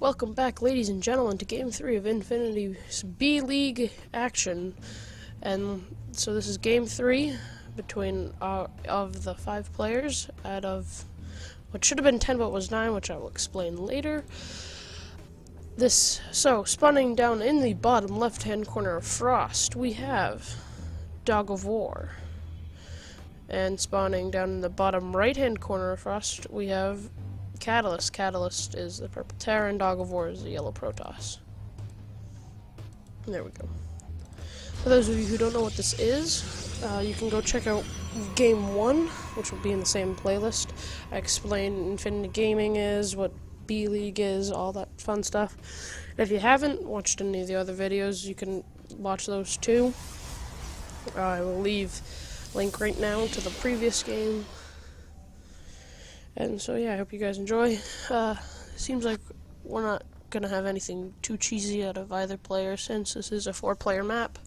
Welcome back, ladies and gentlemen, to Game 3 of Infinity's B-League action. And so this is Game 3 between of the 5 players out of what should have been 10 but was 9, which I will explain later. So, spawning down in the bottom left-hand corner of Frost, we have DogOfWar. And spawning down in the bottom right-hand corner of Frost, we have Catalyst. Catalyst is the purple Terran, DogOfWar is the yellow Protoss. There we go. For those of you who don't know what this is, you can go check out Game 1, which will be in the same playlist. I explain Infinity Gaming is, what B-League is, all that fun stuff. If you haven't watched any of the other videos, you can watch those too. I will leave a link right now to the previous game. And so yeah, I hope you guys enjoy. Seems like we're not gonna have anything too cheesy out of either player since this is a 4-player map.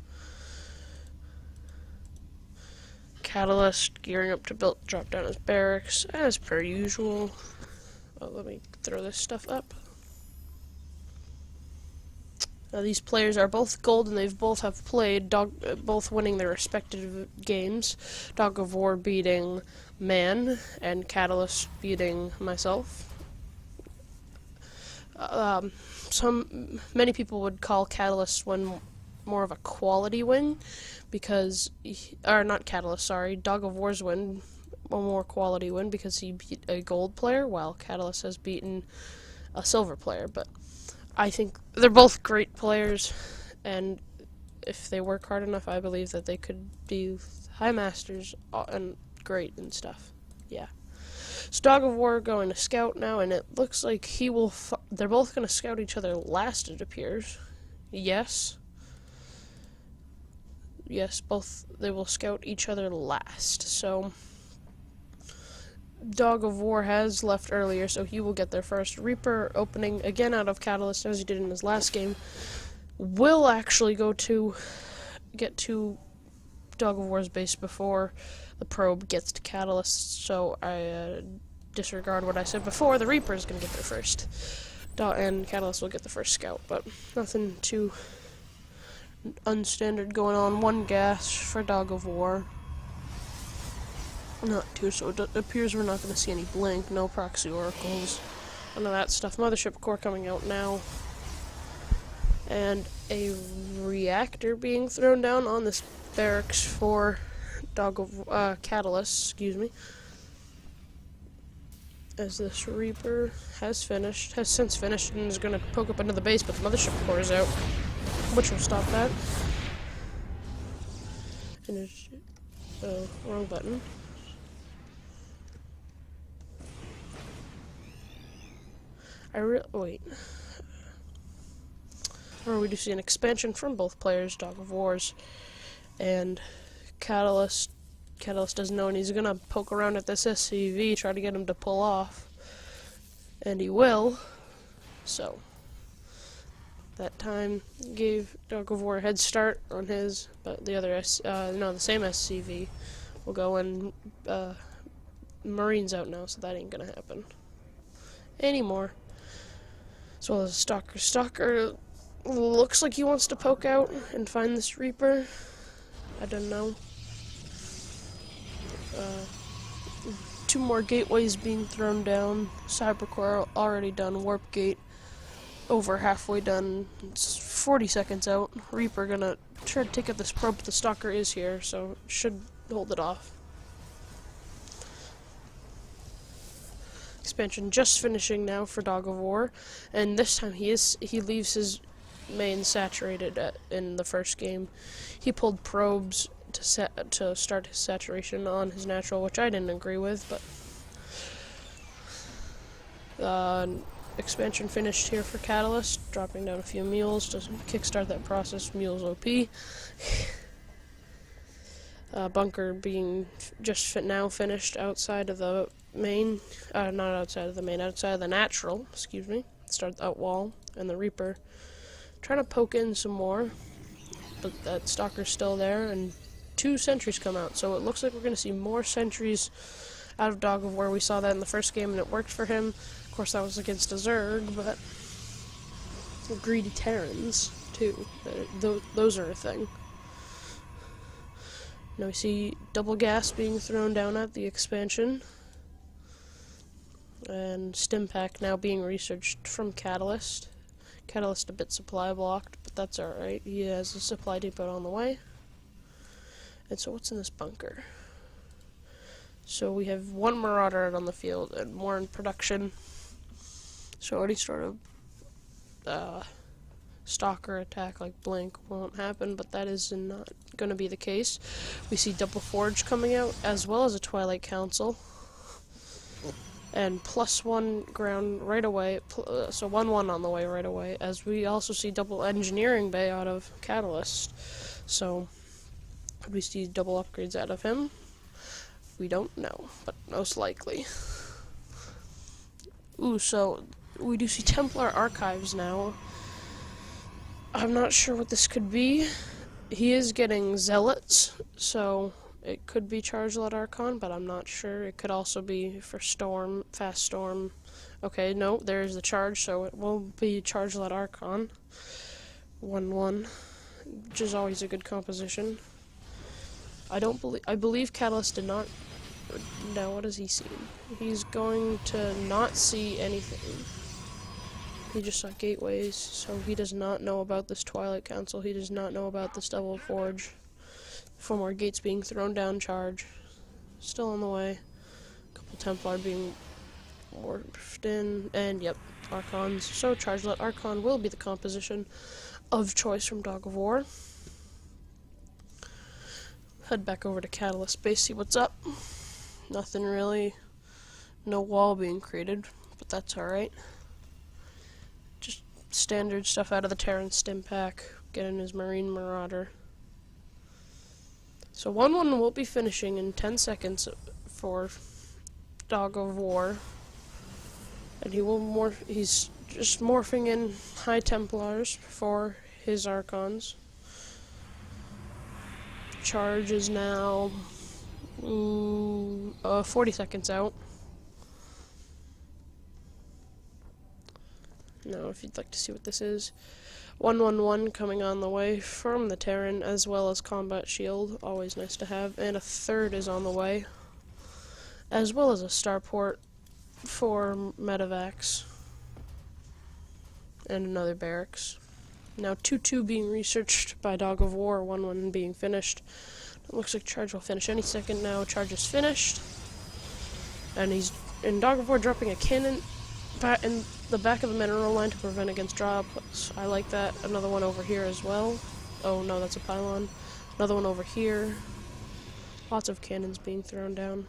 Catalyst gearing up to drop down his barracks, as per usual. Oh, let me throw this stuff up. Now these players are both gold, and they've both have played, both winning their respective games. DogOfWar beating Man, and Catalyst beating myself. Many people would call Catalyst win more of a quality win, because, not Catalyst, sorry, DogOfWar's win, a more quality win, because he beat a gold player, while Catalyst has beaten a silver player, but I think they're both great players, and if they work hard enough, I believe that they could be high masters and great and stuff. Yeah. So DogOfWar going to scout now, and it looks like he will. They're both going to scout each other last. It appears. Yes. Yes, both they will scout each other last. So DogOfWar has left earlier, so he will get there first. Reaper opening again out of Catalyst as he did in his last game. Will actually get to DogOfWar's base before the probe gets to Catalyst, so I disregard what I said before. The Reaper is going to get there first, and Catalyst will get the first scout, but nothing too unstandard going on. One gas for DogOfWar. Not too, so it appears we're not going to see any blink, no proxy oracles, none of that stuff. Mothership core coming out now. And a reactor being thrown down on this barracks for Catalyst, excuse me. As this Reaper has since finished, and is going to poke up into the base, but the Mothership core is out, which will stop that. And wrong button. Wait. Or we do see an expansion from both players, DogOfWar's and Catalyst. Catalyst doesn't know, and he's gonna poke around at this SCV, try to get him to pull off. And he will. So that time gave DogOfWar a head start on his, but the other the same SCV will go, and Marine's out now, so that ain't gonna happen anymore. As well as Stalker. Stalker looks like he wants to poke out and find this Reaper. I don't know. 2 more gateways being thrown down. Cybercore already done. Warp gate over halfway done. It's 40 seconds out. Reaper gonna try to take out this probe, but the Stalker is here, so should hold it off. Expansion just finishing now for DogOfWar, and this time he leaves his main saturated in the first game. He pulled probes to start his saturation on his natural, which I didn't agree with, but expansion finished here for Catalyst, dropping down a few mules to kickstart that process. Mules OP. Bunker being just now finished outside of the main, not outside of the main, outside of the natural, excuse me. Start the outwall, and the Reaper trying to poke in some more, but that Stalker's still there, and 2 sentries come out, so it looks like we're going to see more sentries out of DogOfWar. We saw that in the first game, and it worked for him. Of course, that was against a Zerg, but greedy Terrans, too. Those are a thing. Now we see double gas being thrown down at the expansion. And stim pack now being researched from Catalyst. Catalyst a bit supply blocked, but that's alright. He has a supply depot on the way. And so what's in this bunker? So we have one Marauder out on the field and more in production. So any sort of stalker attack like Blink won't happen, but that is not going to be the case. We see Double Forge coming out, as well as a Twilight Council. And +1 ground right away, so 1-1 on the way right away, as we also see double engineering bay out of Catalyst. So, could we see double upgrades out of him? We don't know, but most likely. Ooh, so we do see Templar Archives now. I'm not sure what this could be. He is getting Zealots, so it could be Chargelet Archon, but I'm not sure. It could also be for Storm, Fast Storm. Okay, no, there's the charge, so it will be Chargelet Archon. 1-1, which is always a good composition. I believe Catalyst did not. Now, what has he seen? He's going to not see anything. He just saw gateways, so he does not know about this Twilight Council. He does not know about this Double Forge. 4 more gates being thrown down, charge. Still on the way. A couple Templar being morphed in, and yep, Archons. So Chargelet Archon will be the composition of choice from DogOfWar. Head back over to Catalyst Base, see what's up. Nothing really. No wall being created, but that's alright. Just standard stuff out of the Terran stim pack. Getting his Marine Marauder. So 1-1 will be finishing in 10 seconds for DogOfWar. And he's just morphing in High Templars for his Archons. Charge is now 40 seconds out. Now, if you'd like to see what this is, 1-1-1 coming on the way from the Terran, as well as Combat Shield, always nice to have, and a third is on the way, as well as a starport for medevacs, and another barracks. Now 2-2 being researched by DogOfWar, 1-1 being finished. It looks like charge will finish any second now. Charge is finished, and he's in DogOfWar dropping a cannon in the back of the mineral line to prevent against drops. I like that. Another one over here as well. Oh no, that's a pylon. Another one over here. Lots of cannons being thrown down.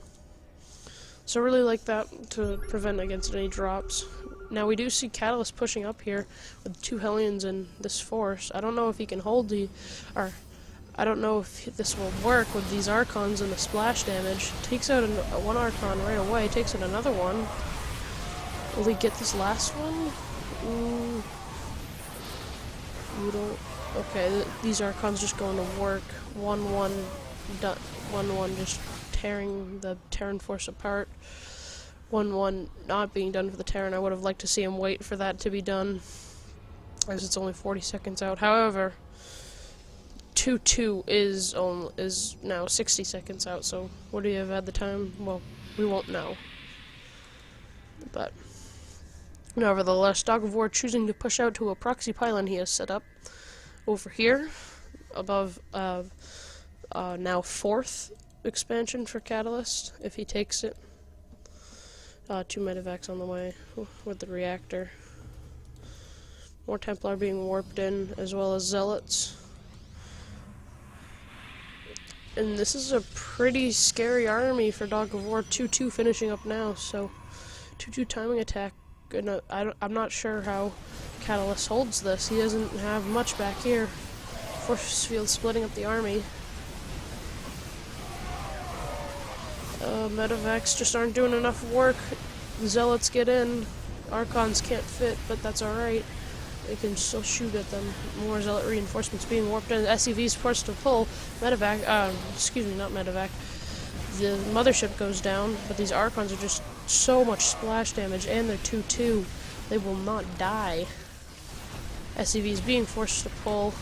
So I really like that to prevent against any drops. Now we do see Catalyst pushing up here with 2 Hellions in this force. I don't know if he can hold I don't know if this will work with these Archons and the splash damage. Takes out one Archon right away, takes out another one. Will he get this last one? Okay, these Archons just going to work. 1-1 done. 1-1 just tearing the Terran force apart. 1-1 not being done for the Terran. I would have liked to see him wait for that to be done, as it's only 40 seconds out. However, 2-2 is now 60 seconds out, so would he have had the time? Well, we won't know. But nevertheless, DogOfWar choosing to push out to a proxy pylon he has set up over here, above now 4th expansion for Catalyst, if he takes it. 2 medevacs on the way with the reactor. More Templar being warped in, as well as Zealots. And this is a pretty scary army for DogOfWar. 2-2 finishing up now, so 2-2 timing attack. I'm not sure how Catalyst holds this. He doesn't have much back here. Force field splitting up the army. Medevacs just aren't doing enough work. Zealots get in. Archons can't fit, but that's alright. They can still shoot at them. More Zealot reinforcements being warped in. SCV's forced to pull. Medevac, excuse me, not medevac. The mothership goes down, but these Archons are just so much splash damage, and they're 2-2. They will not die. SCV is being forced to pull,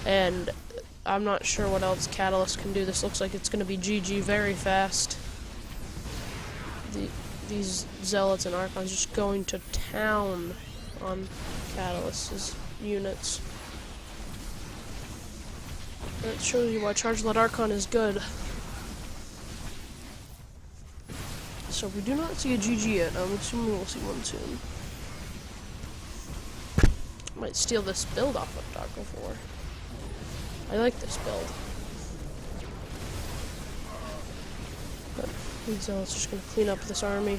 and I'm not sure what else Catalyst can do. This looks like it's going to be GG very fast. These Zealots and Archons just going to town on Catalyst's units. That shows you why Charge-Led Archon is good. So we do not see a GG yet. I'm assuming we'll see one soon. Might steal this build off of DogOfWar. I like this build. But these Zealots are just going to clean up this army.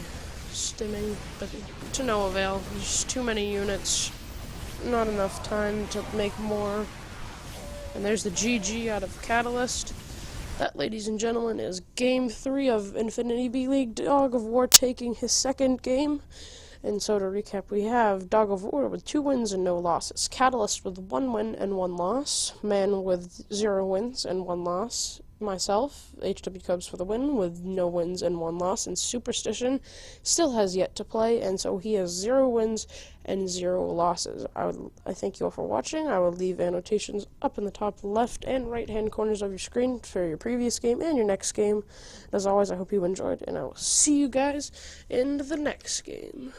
Stimming, but to no avail. There's too many units. Not enough time to make more. And there's the GG out of Catalyst. That, ladies and gentlemen, is Game 3 of Infinity B-League. DogOfWar taking his second game. And so to recap, we have DogOfWar with 2 wins and no losses. Catalyst with 1 win and 1 loss. Man with 0 wins and 1 loss. Myself, HW Cubs for the win with no wins and 1 loss. And Superstition still has yet to play, and so he has 0 wins and 0 losses. I thank you all for watching. I will leave annotations up in the top left and right hand corners of your screen for your previous game and your next game. As always, I hope you enjoyed, and I will see you guys in the next game.